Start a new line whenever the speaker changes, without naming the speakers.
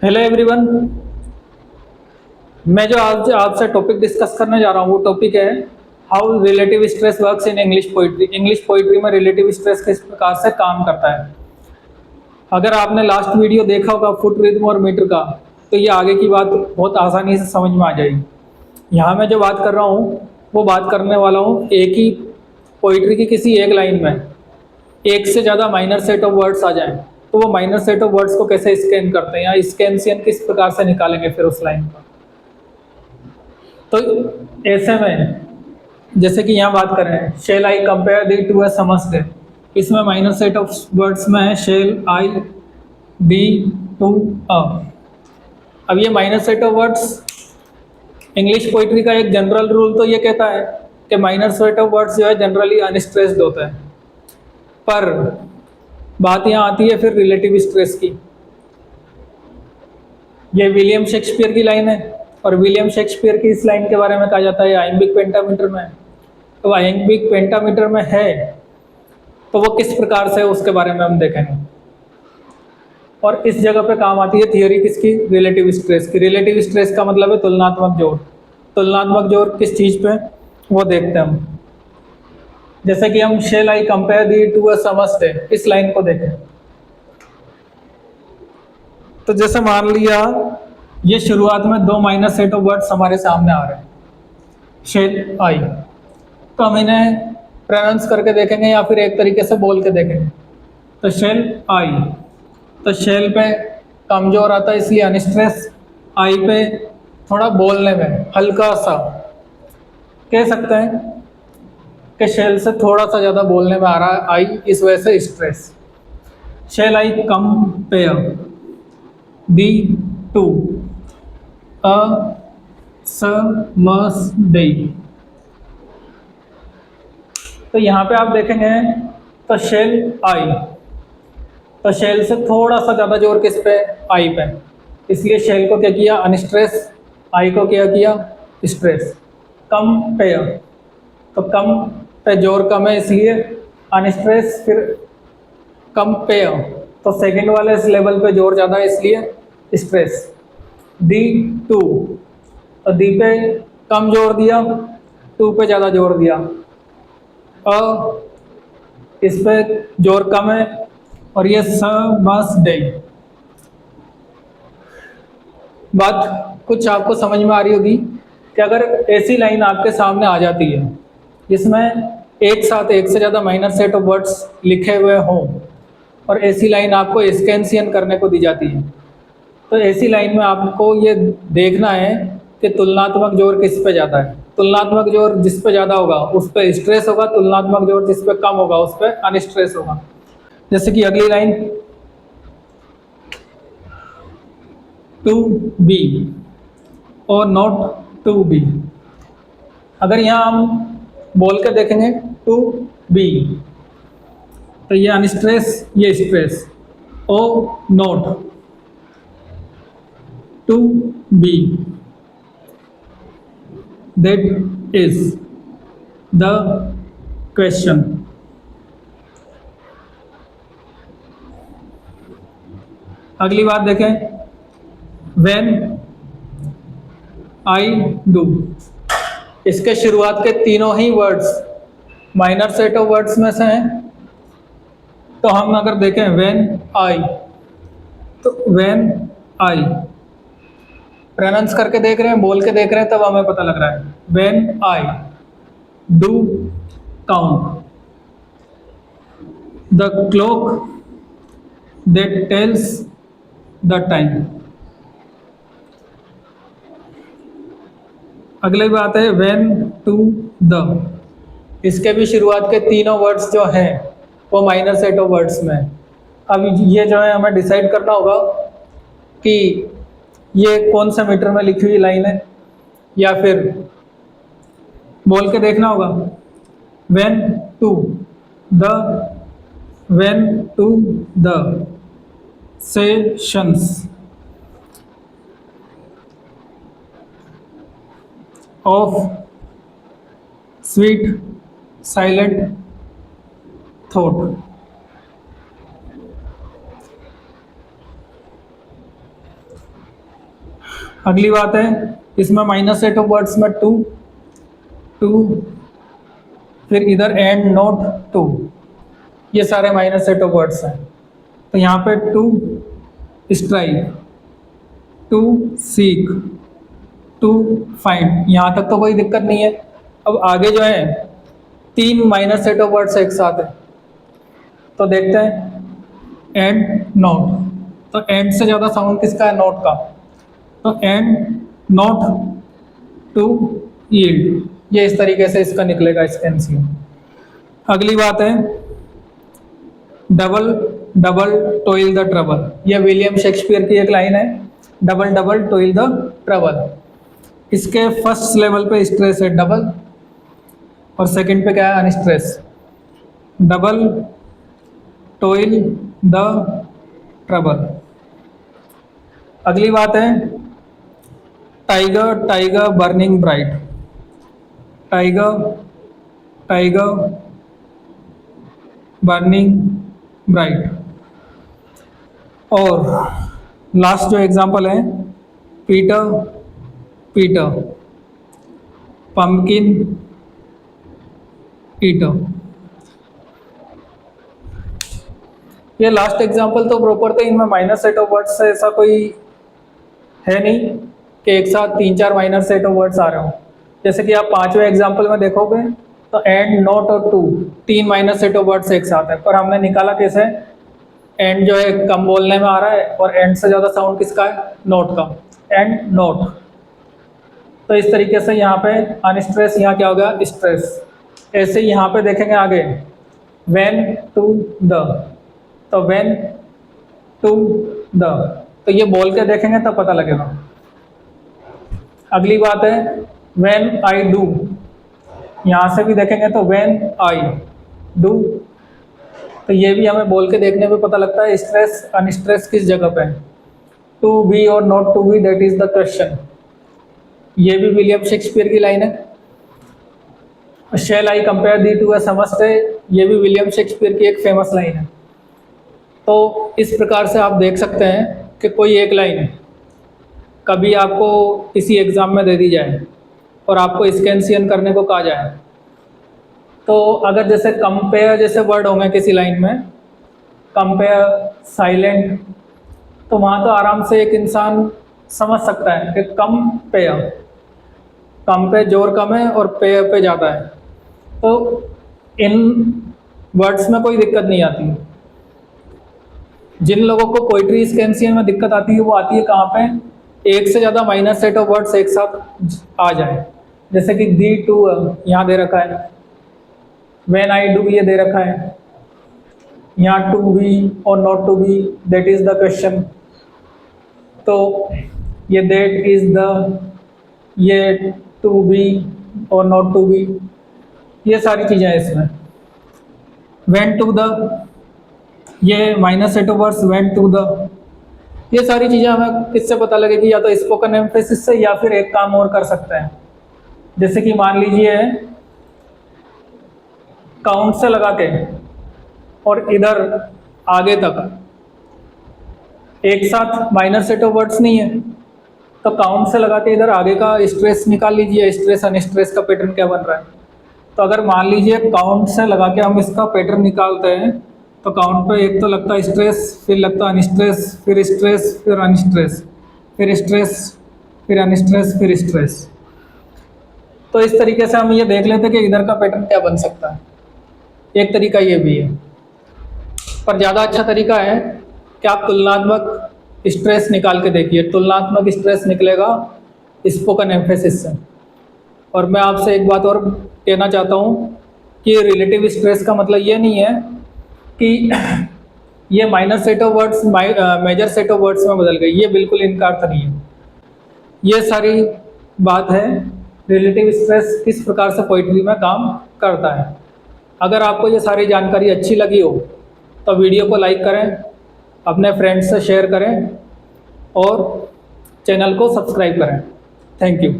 Hello everyone. मैं जो आज आपसे टॉपिक डिस्कस करने जा रहा हूँ वो टॉपिक है how relative stress works in English poetry. English poetry में रिलेटिव स्ट्रेस किस प्रकार से काम करता है। अगर आपने लास्ट वीडियो देखा होगा फुट रिदम और मीटर का, तो ये आगे की बात बहुत आसानी से समझ में आ जाएगी। यहाँ मैं जो बात कर रहा हूँ वो बात करने वाला हूँ एक ही पोइट्री की किसी एक लाइन में एक से ज़्यादा माइनर सेट ऑफ वर्ड्स आ जाएं, तो वो माइनर सेट ऑफ वर्ड्स को कैसे स्कैन करते हैं या स्कैनसियन किस प्रकार से निकालेंगे फिर उस लाइन का। तो ऐसे में जैसे कि यहाँ बात कर रहे हैं shall I compare thee to a summer's day, इसमें माइनर सेट ऑफ वर्ड्स में है shall I be to a. अब ये minor set of words English poetry का एक जनरल रूल तो ये कहता है कि माइनर सेट ऑफ वर्ड्स जो है जनरली अनस्ट्रेस्ड होता है, पर बात यहाँ आती है फिर रिलेटिव स्ट्रेस की। ये विलियम शेक्सपियर की लाइन है और विलियम शेक्सपियर की इस लाइन के बारे में कहा जाता है आइम्बिक पेंटामीटर में। तो आइम्बिक पेंटामीटर में है तो वो किस प्रकार से उसके बारे में हम देखेंगे। और इस जगह पे काम आती है थियोरी किसकी, रिलेटिव स्ट्रेस की। रिलेटिव स्ट्रेस का मतलब है तुलनात्मक जोर। तुलनात्मक जोर किस चीज पे, वो देखते हैं हम। जैसे कि हम shall I compare thee to a summer's day, इस लाइन को देखें तो जैसे मान लिया ये शुरुआत में दो माइनस सेट ऑफ वर्ड्स हमारे सामने आ रहे हैं शेल आई, तो हम इन्हें प्रोनाउंस करके देखेंगे या फिर एक तरीके से बोल के देखेंगे। तो शेल आई, तो शेल पे कमजोर आता है इसलिए अनस्ट्रेस, आई पे थोड़ा बोलने में हल्का सा कह सकते हैं कि शेल से थोड़ा सा ज़्यादा बोलने में आ रहा है आई, इस वजह से stress. Shall I compare thee to a summer's day. तो यहाँ पे आप देखेंगे तो शेल आई, तो शेल से थोड़ा सा ज़्यादा जोर किस पे, आई पे, इसलिए शेल को क्या किया अनस्ट्रेस, आई को क्या किया स्ट्रेस। कम पेयर, तो कम पे जोर कम है इसलिए अनस्ट्रेस, फिर कम पेयर तो सेकंड वाले इस लेवल पे जोर ज़्यादा है इसलिए स्ट्रेस। दी टू, तो दी पे कम जोर दिया, टू पे ज़्यादा जोर दिया। अ इस पे जोर कम है और ये समस्टे। बात कुछ आपको समझ में आ रही होगी कि अगर ऐसी लाइन आपके सामने आ जाती है जिसमें एक साथ एक से ज़्यादा माइनर सेट ऑफ वर्ड्स लिखे हुए हों और ऐसी लाइन आपको स्कैनसियन करने को दी जाती है, तो ऐसी लाइन में आपको ये देखना है कि तुलनात्मक जोर किस पे ज़्यादा है। तुलनात्मक जोर जिस पे ज़्यादा होगा उस पे स्ट्रेस होगा, तुलनात्मक जोर जिस पे कम होगा उस पे अनस्ट्रेस होगा। जैसे कि अगली लाइन टू बी और नॉट टू बी, अगर यहाँ हम बोल के देखेंगे टू बी तो ये अनस्ट्रेस ये stress, or not to be that is the question. अगली बात देखें व्हेन आई डू, इसके शुरुआत के तीनों ही words minor set of words में से हैं। तो हम अगर देखें व्हेन आई, तो व्हेन आई प्रोनाउंस करके देख रहे हैं, बोल के देख रहे हैं, तब हमें पता लग रहा है when I do count the clock that tells the time. अगली बात है व्हेन टू द, इसके भी शुरुआत के तीनों वर्ड्स जो हैं वो माइनर सेट ऑफ वर्ड्स में। अब ये जो है हमें डिसाइड करना होगा कि ये कौन सा मीटर में लिखी हुई लाइन है या फिर बोल के देखना होगा when to the, when to the sessions of sweet silent thought। अगली बात है इसमें माइनस सेट ऑफ वर्ड्स में टू, फिर इधर एंड नोट टू, ये सारे माइनस सेट ऑफ वर्ड्स हैं। तो यहाँ पे to strike, to seek, to find, यहाँ तक तो कोई दिक्कत नहीं है। अब आगे जो है 3 माइनस सेट ऑफ वर्ड्स एक साथ है, तो देखते हैं एंड नोट। तो एंड से ज़्यादा साउंड किसका है? नोट का। तो एंड नोट टू यील्ड, ये इस तरीके से इसका निकलेगा इसका एनसीएम। अगली बात है double double toil the trouble, ये विलियम शेक्सपियर की एक लाइन है, double double toil the trouble. इसके फर्स्ट लेवल पे स्ट्रेस है डबल और सेकंड पे क्या है? Unstress. Double toil the trouble. अगली बात है tiger tiger burning bright, tiger tiger burning bright. और लास्ट जो एग्जांपल है पीटर पीटर पम्पकिन ईटर। ये लास्ट एग्जांपल तो प्रॉपर थे, इनमें माइनस सेट ऑफ वर्ड्स से ऐसा कोई है नहीं कि एक साथ 3-4 माइनर सेट ऑफ वर्ड्स आ रहे हो। जैसे कि आप 5वें एग्जांपल में देखोगे तो एंड नोट और to 3 minor set of words एक साथ है, पर हमने निकाला कैसे? एंड जो है कम बोलने में आ रहा है और एंड से ज़्यादा साउंड किसका है? नोट का। And note. तो इस तरीके से यहाँ पे अनस्ट्रेस, यहाँ क्या हो गया? स्ट्रेस। ऐसे ही यहाँ पे देखेंगे आगे व्हेन टू द, तो व्हेन टू द, तो ये बोल के देखेंगे तब पता लगेगा। अगली बात है व्हेन आई डू, यहाँ से भी देखेंगे तो व्हेन आई डू, तो ये भी हमें बोल के देखने पे पता लगता है स्ट्रेस अनस्ट्रेस किस जगह पे है। टू बी और not to be, that is the question, ये भी विलियम शेक्सपियर की लाइन है। शैल आई कंपेयर दी टू ए समझते, ये भी विलियम शेक्सपियर की एक फेमस लाइन है। तो इस प्रकार से आप देख सकते हैं कि कोई एक लाइन कभी आपको किसी एग्ज़ाम में दे दी जाए और आपको स्कैनसियन करने को कहा जाए, तो अगर जैसे कंपेयर जैसे वर्ड होंगे किसी लाइन में, कंपेयर, साइलेंट, तो वहाँ तो आराम से एक इंसान समझ सकता है कि कंपेयर, कम पे जोर कम है और पे पे ज़्यादा है, तो इन वर्ड्स में कोई दिक्कत नहीं आती। जिन लोगों को पोइट्री स्कैनसियन में दिक्कत आती है वो आती है कहाँ पे? एक से ज़्यादा माइनर सेट ऑफ वर्ड्स एक साथ आ जाए, जैसे कि दी टू यहाँ दे रखा है, व्हेन आई डू ये दे रखा है, यहाँ टू बी और not to be, that is the question, तो ये दैट इज द, ये टू बी और नॉट टू बी, ये सारी चीज़ें हैं इसमें। वेन टू द, ये minus set of words when to the, ये सारी चीज़ें हमें किससे पता लगेगी? या तो स्पोकन एम्फेसिस से, या फिर एक काम और कर सकते हैं, जैसे कि मान लीजिए काउंट से लगा के और इधर आगे तक एक साथ माइनर सेट ऑफ वर्ड्स नहीं है, तो काउंट से लगा के इधर आगे का स्ट्रेस निकाल लीजिए, स्ट्रेस अनस्ट्रेस का पैटर्न क्या बन रहा है। तो अगर मान लीजिए काउंट से लगा के हम इसका पैटर्न निकालते हैं, तो काउंट पे एक तो लगता है स्ट्रेस, फिर लगता है अनस्ट्रेस, फिर स्ट्रेस, फिर अनस्ट्रेस, फिर स्ट्रेस, फिर अनस्ट्रेस, फिर स्ट्रेस। तो इस तरीके से हम ये देख लेते हैं कि इधर का पैटर्न क्या बन सकता है। एक तरीका ये भी है, पर ज़्यादा अच्छा तरीका है कि आप तुलनात्मक स्ट्रेस निकाल के देखिए। तुलनात्मक स्ट्रेस निकलेगा स्पोकन एम्फेसिस से। और मैं आपसे एक बात और कहना चाहता हूँ कि रिलेटिव स्ट्रेस का मतलब ये नहीं है कि ये minor set of words major set of words में बदल गई, ये बिल्कुल इनका अर्थ नहीं है। ये सारी बात है रिलेटिव स्ट्रेस किस प्रकार से पोइट्री में काम करता है। अगर आपको ये सारी जानकारी अच्छी लगी हो तो वीडियो को लाइक करें, अपने फ्रेंड्स से शेयर करें और चैनल को सब्सक्राइब करें। Thank you.